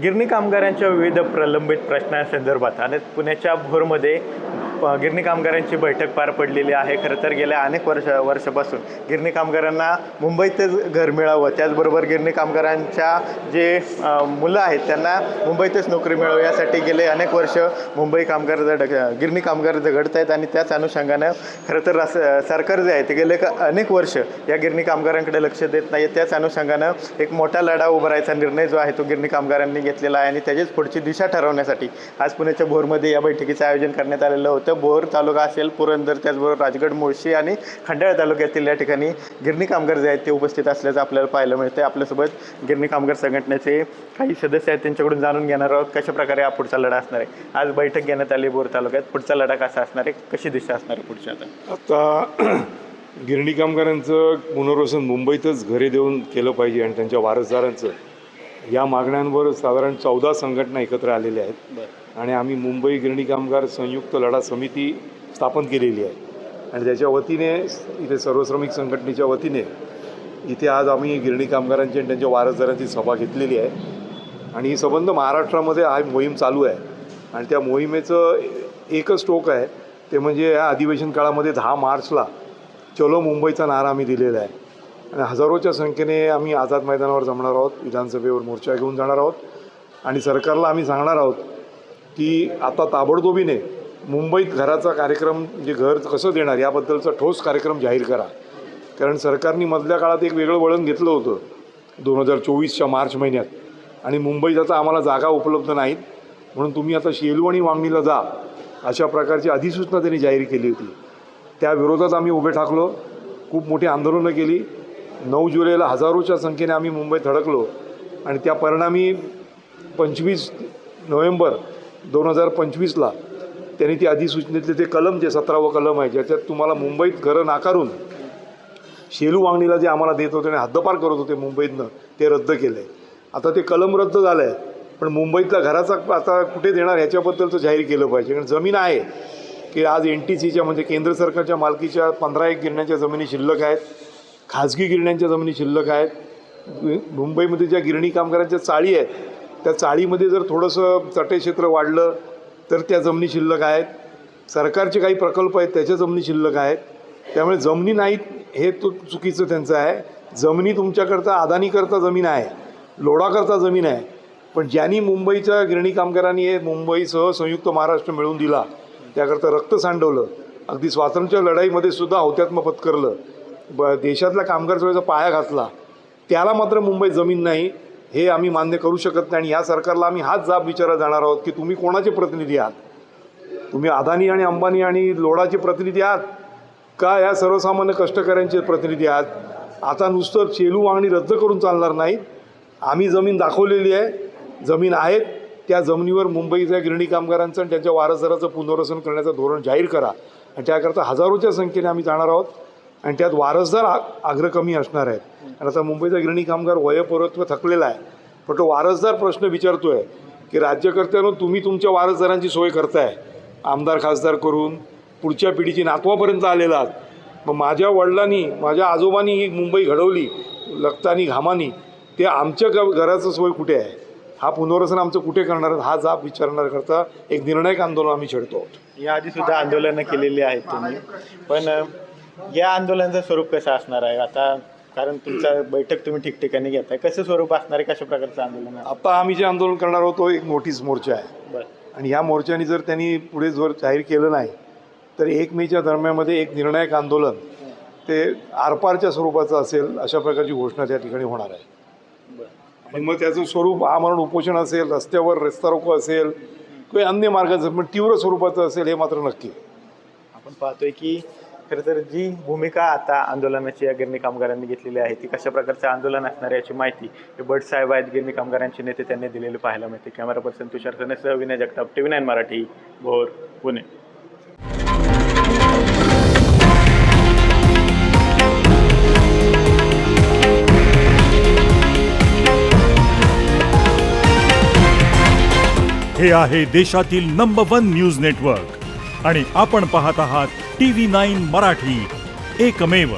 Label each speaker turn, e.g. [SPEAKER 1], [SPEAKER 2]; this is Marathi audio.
[SPEAKER 1] गिरणी कामगारांच्या विविध प्रलंबित प्रश्नांसंदर्भात आणि पुण्याच्या भोरमध्ये गिरणी कामगारांची बैठक पार पडलेली आहे. खरं तर गेल्या अनेक वर्षापासून गिरणी कामगारांना मुंबईतच घर मिळावं, त्याचबरोबर गिरणी कामगारांच्या जे मुलं आहेत त्यांना मुंबईतच नोकरी मिळावी यासाठी गेले अनेक वर्ष मुंबई गिरणी कामगार झगडत आहेत. आणि त्याच अनुषंगानं खरं तर सरकार जे आहे ते गेले अनेक वर्ष या गिरणी कामगारांकडे लक्ष देत नाही. त्याच अनुषंगानं एक मोठा लढा उभारायचा निर्णय जो आहे तो गिरणी कामगारांनी घेतलेला आहे आणि त्याचीच पुढची दिशा ठरवण्यासाठी आज पुण्याच्या भोरमध्ये या बैठकीचं आयोजन करण्यात आलेलं होतं. भोर तालुका असेल, पुरंदर, त्याचबरोबर राजगड, मुळशी आणि खंडाळा तालुक्यातील या ठिकाणी गिरणी कामगार जे आहेत ते उपस्थित असल्याचं आपल्याला पाहायला मिळतं. आपल्यासोबत गिरणी कामगार संघटनेचे काही सदस्य आहेत, त्यांच्याकडून जाणून घेणार आहोत कशा प्रकारे हा पुढचा लढा असणार आहे. आज बैठक घेण्यात आली भोर तालुक्यात. पुढचा लढा कसा असणार आहे, कशी दिशा असणार आहे पुढच्या
[SPEAKER 2] आता गिरणी कामगारांचं पुनर्वसन मुंबईतच घरे देऊन केलं पाहिजे आणि त्यांच्या वारसदारांचं या मागण्यांवर साधारण 14 संघटना एकत्र आलेल्या आहेत. आणि आम्ही मुंबई गिरणी कामगार संयुक्त लढा समिती स्थापन केलेली आहे आणि त्याच्या वतीने इथे सर्व श्रमिक संघटनेच्या वतीने इथे आज आम्ही गिरणी कामगारांची आणि त्यांच्या वारसदारांची सभा घेतलेली आहे. आणि ही संबंध महाराष्ट्रामध्ये हा मोहीम चालू आहे आणि त्या मोहिमेचं एकच टोक आहे, ते म्हणजे या अधिवेशन काळामध्ये 10 मार्चला चलो मुंबईचा नारा आम्ही दिलेला आहे आणि हजारोच्या संख्येने आम्ही आझाद मैदानावर जमणार आहोत, विधानसभेवर मोर्चा घेऊन जाणार आहोत आणि सरकारला आम्ही सांगणार आहोत की आता ताबडतोबीने मुंबईत घराचा कार्यक्रम, म्हणजे घर कसं देणार याबद्दलचा ठोस कार्यक्रम जाहीर करा. कारण सरकारने मधल्या काळात एक वेगळं वळण घेतलं होतं 2024च्या मार्च महिन्यात आणि मुंबईत आता आम्हाला जागा उपलब्ध नाहीत म्हणून तुम्ही आता शेलू आणि वांगणीला जा अशा प्रकारची अधिसूचना त्यांनी जाहीर केली होती. त्या विरोधात आम्ही उभे ठाकलो, खूप मोठी आंदोलनं केली. 9 जुलैला हजारोच्या संख्येने आम्ही मुंबईत धडकलो आणि त्या परिणामी 25 नोव्हेंबर 2025ला त्यांनी ती अधिसूचनेतले ते कलम, जे 17वं कलम आहे, ज्याच्यात तुम्हाला मुंबईत घरं नाकारून शेलू वांगणीला जे आम्हाला देत होते आणि हद्दपार करत होते मुंबईतनं, ते रद्द केलं आहे. आता ते कलम रद्द झालं आहे, पण मुंबईतल्या घराचा आता कुठे देणार ह्याच्याबद्दलचं जाहीर केलं पाहिजे. कारण जमीन आहे की आज NTCच्या म्हणजे केंद्र सरकारच्या मालकीच्या 15 गिरण्यांच्या जमिनी शिल्लक आहेत, खाजगी गिरण्यांच्या जमिनी शिल्लक आहेत. मुंबईमध्ये ज्या गिरणी कामगारांच्या चाळी आहेत त्या चाळीमध्ये जर थोडंसं तटेक्षेत्र वाढलं तर त्या जमिनी शिल्लक आहेत. सरकारचे काही प्रकल्प आहेत त्याच्या जमिनी शिल्लक आहेत. त्यामुळे जमिनी नाहीत हे तो चुकीचं त्यांचं आहे. जमिनी तुमच्याकरता अदानीकरता जमीन आहे, लोडाकरता जमीन आहे. पण ज्यांनी मुंबईच्या गिरणी कामगारांनी हे मुंबईसह संयुक्त महाराष्ट्र मिळवून दिला, त्याकरता रक्त सांडवलं, अगदी स्वातंत्र्य लढाईमध्ये सुद्धा हौतात्म्य पत्करलं, देशातल्या कामगार चळवळीचा पाया घातला, त्याला मात्र मुंबईत जमीन नाही हे आम्ही मान्य करू शकत नाही. आणि या सरकारला आम्ही हाच जाब विचारत जाणार आहोत की तुम्ही कोणाचे प्रतिनिधी आहात? तुम्ही अदानी आणि अंबानी आणि लोडाचे प्रतिनिधी आहात का या सर्वसामान्य कष्टकऱ्यांचे प्रतिनिधी आहात? आता नुसतं शेलू वांगणी रद्द करून चालणार नाहीत. आम्ही जमीन दाखवलेली आहे, जमीन आहेत, त्या जमिनीवर मुंबईच्या गिरणी कामगारांचं आणि त्यांच्या वारसदाराचं पुनर्वसन करण्याचं धोरण जाहीर करा. आणि त्याकरता हजारोच्या संख्येने आम्ही जाणार आहोत आणि त्यात वारसदार अग्रकमी असणार आहेत. आणि आता मुंबईचा गिरणी कामगार वयोपरत्व थकलेला आहे, पण तो वारसदार प्रश्न विचारतो आहे की राज्यकर्त्यांनो तुम्ही तुमच्या वारसदारांची सोय करताय, आमदार खासदार करून पुढच्या पिढीची नातवापर्यंत आलेला आहात. मग माझ्या वडिलांनी, माझ्या आजोबांनी ही मुंबई घडवली रक्तानी घामानी, ते आमच्या घराचं सोय कुठे आहे? हा पुनर्वसन आमचं कुठे करणार? हा जाब विचारण्याकरता एक निर्णायक आंदोलन आम्ही छेडतो आहोत.
[SPEAKER 1] याआधी सुद्धा आंदोलनं केलेली आहेत तुम्ही, पण या आंदोलनाचं स्वरूप कसं असणार आहे आता? कारण तुमचं बैठक तुम्ही ठिकठिकाणी घेताय, कसं स्वरूप असणार आहे, कशा प्रकारचं आंदोलन आहे?
[SPEAKER 2] आता आम्ही जे आंदोलन करणार आहोत तो एक नोटीस मोर्चा आहे.
[SPEAKER 1] बरं.
[SPEAKER 2] आणि या मोर्चाने जर त्यांनी पुढे जर जाहीर केलं नाही तर 1 मेच्या दरम्यानमध्ये एक निर्णायक आंदोलन ते आरपारच्या स्वरूपाचं असेल अशा प्रकारची घोषणा त्या ठिकाणी होणार आहे. आणि मग त्याचं स्वरूप आमरण उपोषण असेल, रस्त्यावर रस्ता रोको असेल, किंवा अन्य मार्गाचं पण तीव्र स्वरूपाचं असेल हे मात्र नक्की.
[SPEAKER 1] आपण पाहतोय की खरं तर जी भूमिका आता आंदोलनाची या गिरणी कामगारांनी घेतलेली आहे ती कशा प्रकारचं आंदोलन असणार याची माहिती हे भट साहेब आहेत, गिरणी कामगारांचे नेते, त्यांनी दिलेले पाहायला मिळते. कॅमेरा पर्सन तुषार सनेसह विनय जगताप, TV9 मराठी, भोर, पुणे.
[SPEAKER 3] हे आहे देशातील नंबर 1 न्यूज नेटवर्क आणि आपण पाहत आहात TV9 मराठी, एकमेव.